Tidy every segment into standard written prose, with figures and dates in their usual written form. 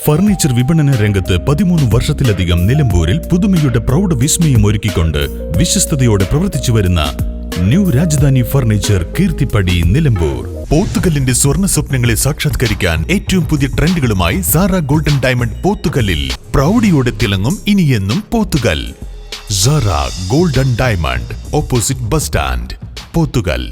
Furniture വിപണന രംഗത്ത് 13 വർഷത്തിലധികം നിലമ്പൂരിൽ പുതുമയുടെ പ്രൗഢ വിസ്മയം ഒരുക്കിക്കൊണ്ട് വിശ്വസ്തയോടെ പ്രവർത്തിച്ചു വരുന്ന ന്യൂ രാജധാനി ഫർണിച്ചർ കീർത്തിപ്പടി നിലമ്പൂർ. പോത്തുകല്ലിന്റെ സ്വർണ്ണ സ്വപ്നങ്ങളെ സാക്ഷാത്കരിക്കാൻ ഏറ്റവും പുതിയ ട്രെൻഡുകളുമായി സാറ ഗോൾഡൻ ഡയമണ്ട് പോത്തുകല്ലിൽ പ്രൗഢിയോടെ തിളങ്ങും ഇനിയെന്നും Pothukal. Sara golden diamond, opposite bus stand, Pothukal.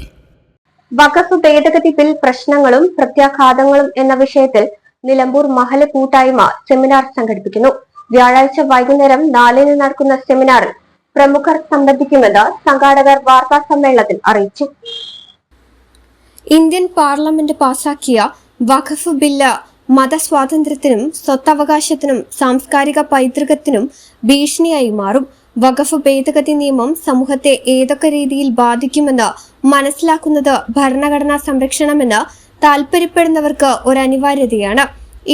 Waqf ഭേദഗതി ബിൽ പ്രശ്നങ്ങളും പ്രത്യാഘാതങ്ങളും എന്ന വിഷയത്തിൽ നിലമ്പൂർ മഹല കൂട്ടായ്മ സെമിനാർ സംഘടിപ്പിക്കുന്നു. വ്യാഴാഴ്ച വൈകുന്നേരം 4-ന് നടക്കുന്ന സെമിനാറിൽ പ്രമുഖർ സംബന്ധിക്കുമെന്ന് സംഘാടകർ വാർത്താ സമ്മേളനത്തിൽ അറിയിച്ചു. ഇന്ത്യൻ പാർലമെന്റ് പാസാക്കിയ വഖഫ് ബില്ല് മതസ്വാതന്ത്ര്യത്തിനും സ്വത്തവകാശത്തിനും സാംസ്കാരിക പൈതൃകത്തിനും ഭീഷണിയായി മാറും. വഖഫ് ഭേദഗതി നിയമം സമൂഹത്തെ ഏതൊക്കെ രീതിയിൽ ബാധിക്കുമെന്ന് മനസ്സിലാക്കുന്നത് ഭരണഘടനാ സംരക്ഷണമെന്ന് താൽപര്യപ്പെടുന്നവർക്ക് ഒരു അനിവാര്യതയാണ്.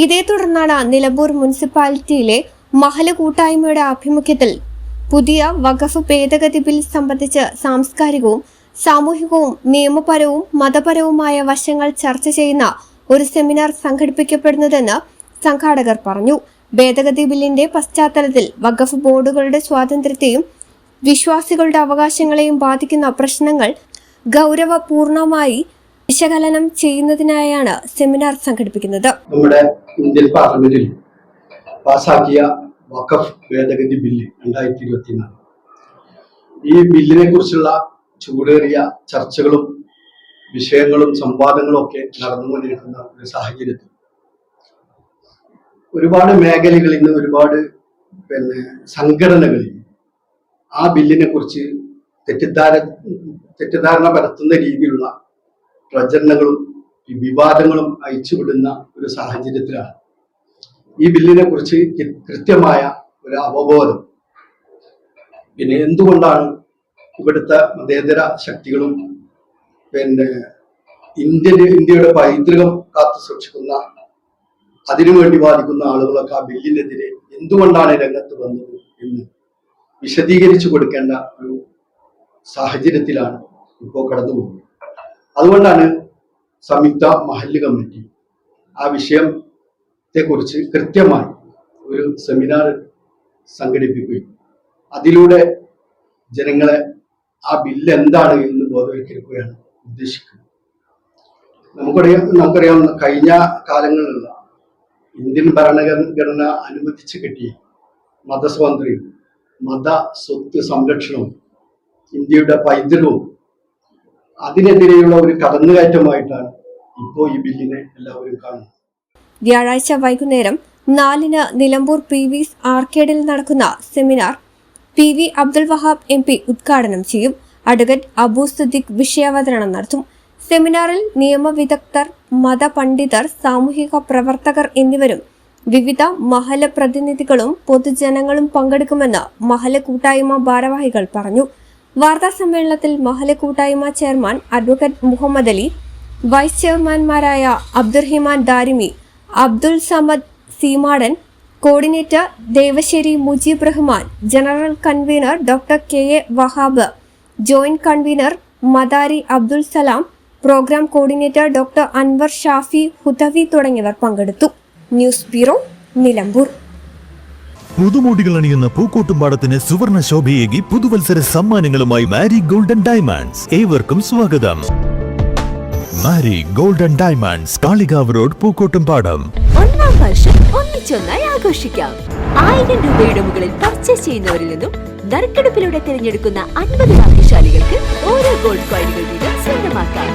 ഇതേ തുടർന്നാണ് നിലമ്പൂർ മുനിസിപ്പാലിറ്റിയിലെ മഹല കൂട്ടായ്മയുടെ ആഭിമുഖ്യത്തിൽ പുതിയ വഖഫ് ഭേദഗതി ബിൽ സംബന്ധിച്ച് സാംസ്കാരികവും സാമൂഹികവും നിയമപരവും മതപരവുമായ വശങ്ങൾ ചർച്ച ചെയ്യുന്ന ഒരു സെമിനാർ സംഘടിപ്പിക്കപ്പെടുന്നതെന്ന് സംഘാടകർ പറഞ്ഞു. ഭേദഗതി ബില്ലിന്റെ പശ്ചാത്തലത്തിൽ വഖഫ് ബോർഡുകളുടെ സ്വാതന്ത്ര്യത്തെയും വിശ്വാസികളുടെ അവകാശങ്ങളെയും ബാധിക്കുന്ന പ്രശ്നങ്ങൾ ഗൗരവപൂർണമായി വിശകലനം ചെയ്യുന്നതിനായാണ് സെമിനാർ സംഘടിപ്പിക്കുന്നത്. നമ്മുടെ ഇന്ത്യൻ പാർലമെന്റിൽ പാസാക്കിയ വഖഫ് ഭേദഗതി ബില്ല് 2024, ഈ ബില്ലിനെ കുറിച്ചുള്ള ചൂടേറിയ ചർച്ചകളും വിഷയങ്ങളും സംവാദങ്ങളും ഒക്കെ നടന്നുകൊണ്ടിരിക്കുന്ന ഒരു സാഹചര്യത്തിൽ ഒരുപാട് മേഖലകളിൽ നിന്ന് ഒരുപാട് സംഘടനകളിൽ ആ ബില്ലിനെ കുറിച്ച് തെറ്റിദ്ധാരണ പരത്തുന്ന രീതിയിലുള്ള പ്രചരണങ്ങളും വിവാദങ്ങളും അയച്ചുവിടുന്ന ഒരു സാഹചര്യത്തിലാണ് ഈ ബില്ലിനെ കുറിച്ച് കൃത്യമായ ഒരു അവബോധം, പിന്നെ എന്തുകൊണ്ടാണ് ഇവിടുത്തെ മതേതര ശക്തികളും ഇന്ത്യയുടെ പൈതൃകം കാത്തു സൂക്ഷിക്കുന്ന അതിനുവേണ്ടി വാദിക്കുന്ന ആളുകളൊക്കെ ആ ബില്ലിനെതിരെ എന്തുകൊണ്ടാണ് രംഗത്ത് വന്നത് എന്ന് വിശദീകരിച്ചു കൊടുക്കേണ്ട ഒരു സാഹചര്യത്തിലാണ് ഇപ്പോൾ കടന്നു പോകുന്നത്. അതുകൊണ്ടാണ് സംയുക്ത മഹല്ല് കമ്മിറ്റി ആ വിഷയത്തെക്കുറിച്ച് കൃത്യമായി ഒരു സെമിനാർ സംഘടിപ്പിക്കുകയും അതിലൂടെ ജനങ്ങളെ ആ ബില്ല് എന്താണ് എന്ന് ബോധവൽക്കരിക്കുകയാണ് ഉദ്ദേശിക്കുന്നത്. നമുക്കറിയാം കഴിഞ്ഞ കാലങ്ങളിലുള്ള ഇന്ത്യൻ ഭരണഘടന അനുവദിച്ചു കിട്ടിയ മതസ്വാതന്ത്ര്യവും മത സ്വത്ത് സംരക്ഷണവും ഇന്ത്യയുടെ പൈതൃകവും അതിനെതിരെയുള്ള ഒരു കടന്നുകയറ്റമായിട്ടാണ് ഇപ്പോൾ ഈ ബില്ലിനെ എല്ലാവരും കാണുന്നത്. വ്യാഴാഴ്ച വൈകുന്നേരം 4-ന് നിലമ്പൂർ PV ആർക്കേഡിൽ നടക്കുന്ന seminar PV Abdul Wahab MP ഉദ്ഘാടനം ചെയ്യും. അഡ്വക്കേറ്റ് അബു സിദ്ദിഖ് വിഷയാവതരണം നടത്തും. സെമിനാറിൽ നിയമവിദഗ്ധർ, മതപണ്ഡിതർ, സാമൂഹിക പ്രവർത്തകർ എന്നിവരും വിവിധ മഹല പ്രതിനിധികളും പൊതുജനങ്ങളും പങ്കെടുക്കുമെന്ന് മഹല കൂട്ടായ്മ ഭാരവാഹികൾ പറഞ്ഞു. വാർത്താ സമ്മേളനത്തിൽ മഹല കൂട്ടായ്മ chairman advocate Muhammad Ali, vice ചെയർമാൻമാരായ Abdurahiman Darimi, Abdul Samad Seemadan, coordinator Devasseri Mujeeb Rahman, general convener doctor KA Wahab, joint convener Madari Abdul Salam, programme coordinator doctor Anwar Shafi Hudawi തുടങ്ങിയവർ പങ്കെടുത്തു. News bureau, Nilambur. പുതുമോടികൾ അണിയുന്ന പൂക്കോട്ടുംപാടത്തിന് സുവർണ ശോഭയേകി പുതുവത്സര സമ്മാനങ്ങളുമായി മാരി ഗോൾഡൻ ഡയമണ്ട്സ്. ഏവർക്കും സ്വാഗതം. Mari golden diamonds, Kalikavu road, Pookkottumpadam. 1-ാം വർഷം ഒന്നിച്ചൊന്നായി ആഘോഷിക്കാം. 1000 രൂപയുടെ മുകളിൽ പർച്ചേസ് ചെയ്യുന്നവരിൽ നിന്നും നറുക്കെടുപ്പിലൂടെ തിരഞ്ഞെടുക്കുന്ന 50 ഭാഗ്യശാലികൾക്ക് ഓരോ ഗോൾഡ് കോയിനുകൾ വീതം സ്വന്തമാക്കാം.